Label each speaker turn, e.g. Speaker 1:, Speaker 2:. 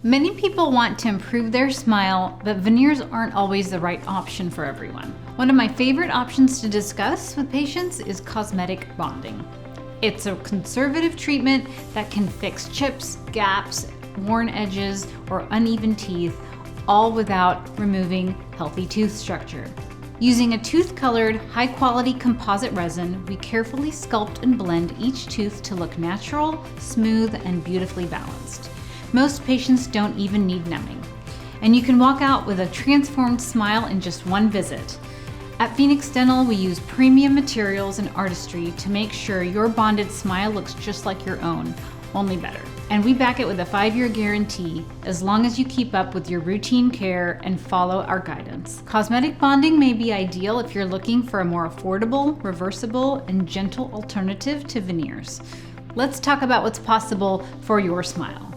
Speaker 1: Many people want to improve their smile, but veneers aren't always the right option for everyone. One of my favorite options to discuss with patients is cosmetic bonding. It's a conservative treatment that can fix chips, gaps, worn edges, or uneven teeth, all without removing healthy tooth structure. Using a tooth-colored, high-quality composite resin, we carefully sculpt and blend each tooth to look natural, smooth, and beautifully balanced. Most patients don't even need numbing, and you can walk out with a transformed smile in just one visit. At Phoenix Dental, we use premium materials and artistry to make sure your bonded smile looks just like your own, only better. And we back it with a 5-year guarantee, as long as you keep up with your routine care and follow our guidance. Cosmetic bonding may be ideal if you're looking for a more affordable, reversible, and gentle alternative to veneers. Let's talk about what's possible for your smile.